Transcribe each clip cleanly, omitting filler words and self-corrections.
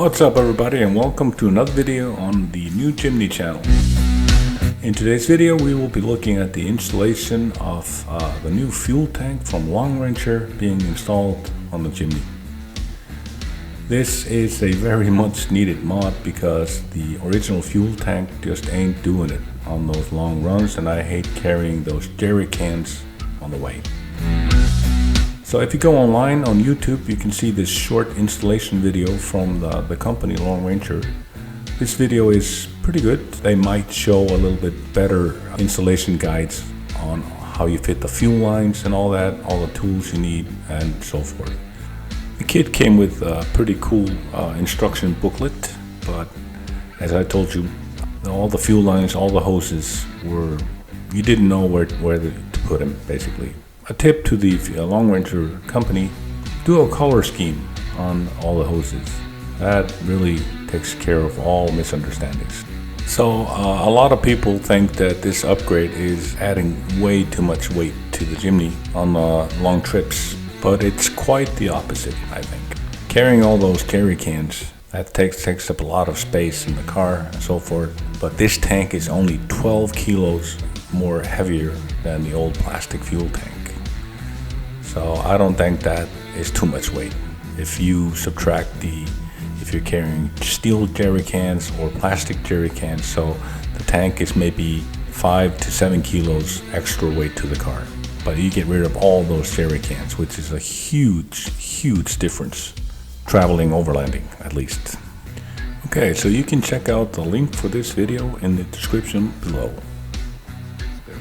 What's up everybody, and welcome to another video on the new Jimny channel. In today's video we will be looking at the installation of the new fuel tank from Long Rancher being installed on the Jimny. This is a very much needed mod because the original fuel tank just ain't doing it on those long runs, and I hate carrying those jerry cans on the way. So if you go online on YouTube, you can see this short installation video from the company Long Rancher. This video is pretty good. They might show a little bit better installation guides on how you fit the fuel lines and all that, all the tools you need and so forth. The kit came with a pretty cool instruction booklet, but as I told you, all the fuel lines, all the hoses you didn't know where to put them basically. A tip to the Long Rancher company: do a color scheme on all the hoses. That really takes care of all misunderstandings. So a lot of people think that this upgrade is adding way too much weight to the Jimny on long trips, but it's quite the opposite, I think. Carrying all those jerry cans, that takes up a lot of space in the car and so forth, but this tank is only 12 kilos more heavier than the old plastic fuel tank. So I don't think that is too much weight. If you subtract if you're carrying steel jerry cans or plastic jerry cans, so the tank is maybe 5 to 7 kilos extra weight to the car. But you get rid of all those jerry cans, which is a huge difference traveling overlanding, at least. Okay, so you can check out the link for this video in the description below.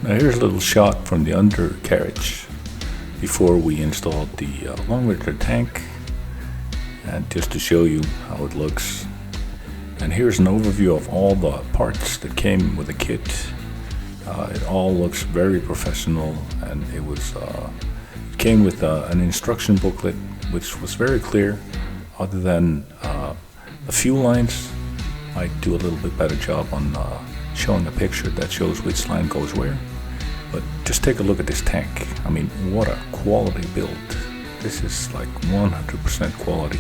Now here's a little shot from the undercarriage before we installed the Long Rancher tank, and just to show you how it looks. And here's an overview of all the parts that came with the kit. It all looks very professional, and it came with an instruction booklet which was very clear. Other than the fuel lines, I do a little bit better job on showing a picture that shows which line goes where. But just take a look at this tank. I mean, what a quality build. This is like 100% quality.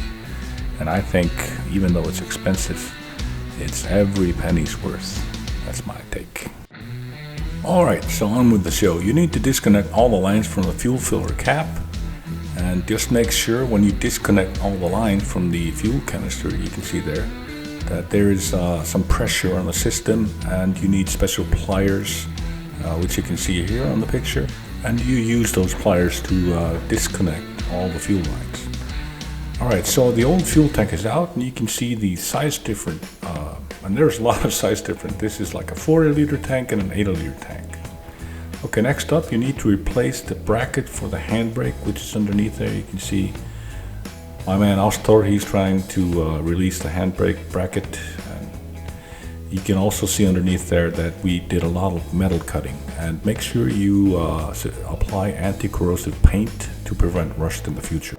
And I think even though it's expensive, it's every penny's worth. That's my take. Alright, so on with the show. You need to disconnect all the lines from the fuel filter cap. And just make sure when you disconnect all the lines from the fuel canister, you can see there that there is some pressure on the system, and you need special pliers, which you can see here on the picture, and you use those pliers to disconnect all the fuel lines. Alright, so the old fuel tank is out, and you can see the size different, and there's a lot of size different. This is like a 40-liter tank and an 80-liter tank. Okay, next up you need to replace the bracket for the handbrake, which is underneath there. You can see my man Astor, he's trying to release the handbrake bracket. You can also see underneath there that we did a lot of metal cutting, and make sure you apply anti-corrosive paint to prevent rust in the future.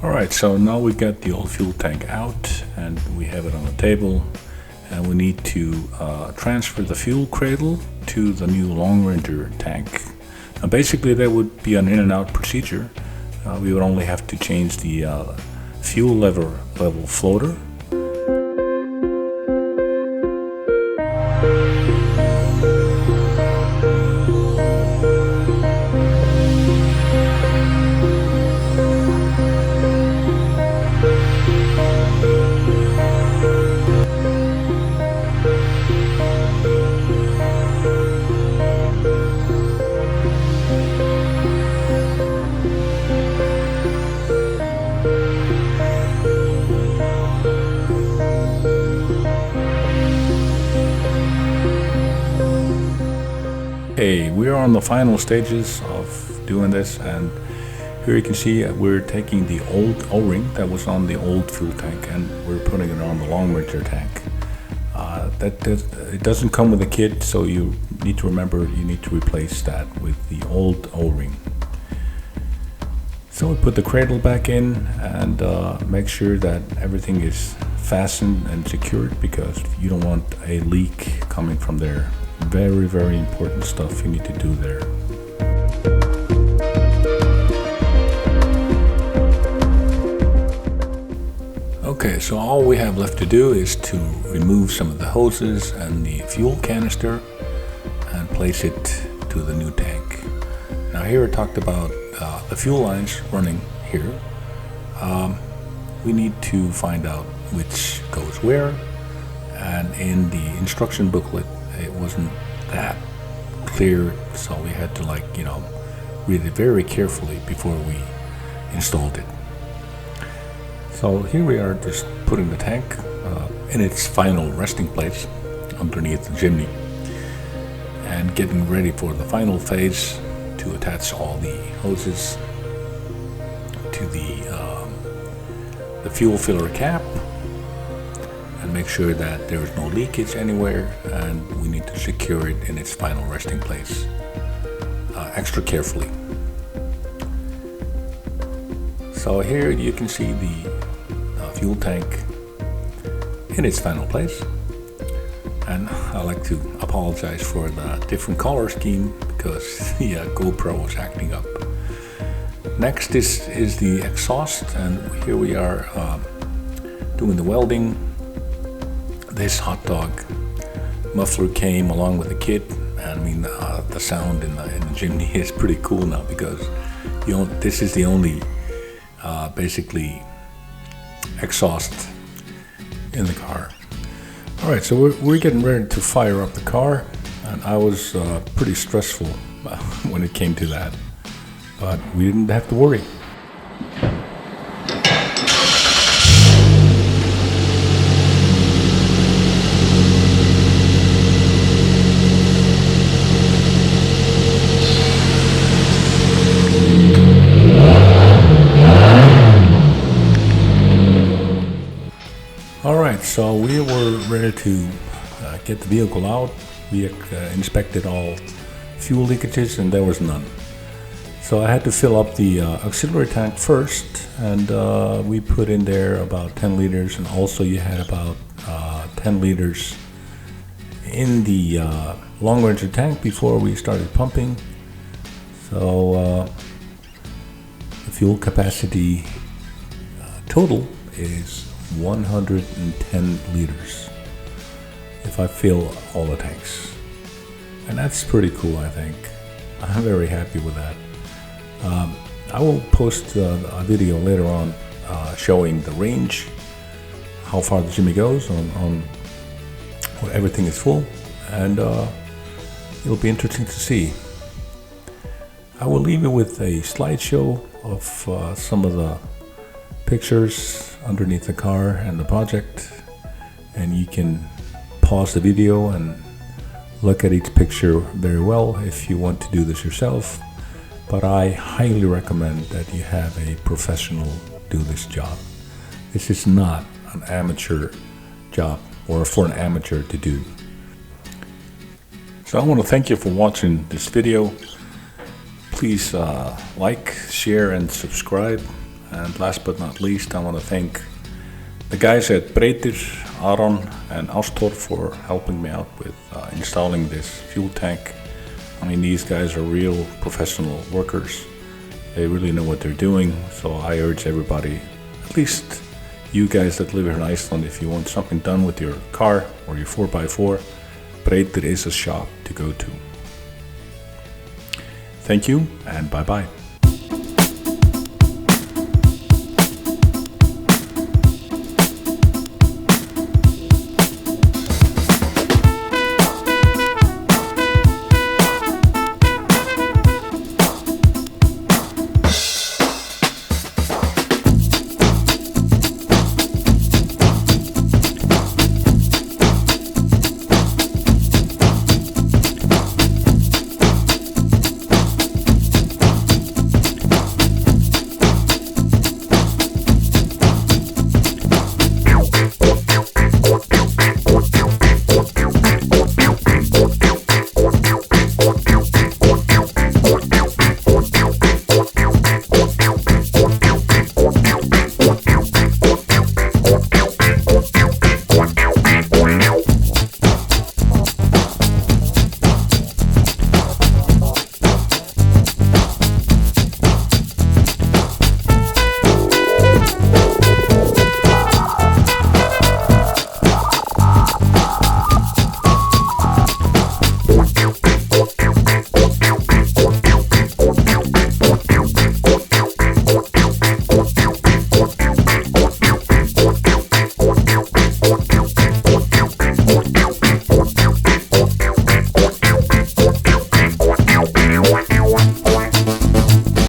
Alright, so now we got the old fuel tank out and we have it on the table, and we need to transfer the fuel cradle to the new Long Rancher tank. Now basically that would be an in and out procedure. We would only have to change the fuel level floater. Okay, we are on the final stages of doing this, and here you can see we're taking the old O-ring that was on the old fuel tank and we're putting it on the Long Rancher tank. It doesn't come with a kit, so you need to remember you need to replace that with the old O-ring. So we put the cradle back in and make sure that everything is fastened and secured, because you don't want a leak coming from there. Very important stuff you need to do there. Okay, so all we have left to do is to remove some of the hoses and the fuel canister and place it to the new tank. Now here it talked about the fuel lines running here. We need to find out which goes where, and in the instruction booklet it wasn't that clear, so we had to read it very carefully before we installed it. So here we are, just putting the tank in its final resting place underneath the Jimny and getting ready for the final phase to attach all the hoses to the fuel filler cap and make sure that there is no leakage anywhere, and we need to secure it in its final resting place extra carefully. So here you can see the fuel tank in its final place, and I like to apologize for the different color scheme because the GoPro was acting up. Next is the exhaust, and here we are doing the welding. This hot dog muffler came along with the kit, and I mean the sound in the Jimny is pretty cool now because this is the only basically exhaust in the car. All right, so we're getting ready to fire up the car, and I was pretty stressful when it came to that, but we didn't have to worry. Alright, so we were ready to get the vehicle out. We inspected all fuel leakages and there was none. So I had to fill up the auxiliary tank first, and we put in there about 10 liters, and also you had about 10 liters in the long range tank before we started pumping. So the fuel capacity total is 110 liters if I fill all the tanks, and that's pretty cool. I think I'm very happy with that. I will post a video later on showing the range, how far the Jimny goes on when everything is full, and it'll be interesting to see. I will leave you with a slideshow of some of the pictures underneath the car and the project, and you can pause the video and look at each picture very well if you want to do this yourself, but I highly recommend that you have a professional do this job. This is not an amateur job or for an amateur to do. So I want to thank you for watching this video. Please like, share and subscribe. And last but not least, I want to thank the guys at Breytir, Aron and Ástor for helping me out with installing this fuel tank. I mean, these guys are real professional workers. They really know what they're doing. So I urge everybody, at least you guys that live here in Iceland, if you want something done with your car or your 4x4, Breytir is a shop to go to. Thank you and bye-bye.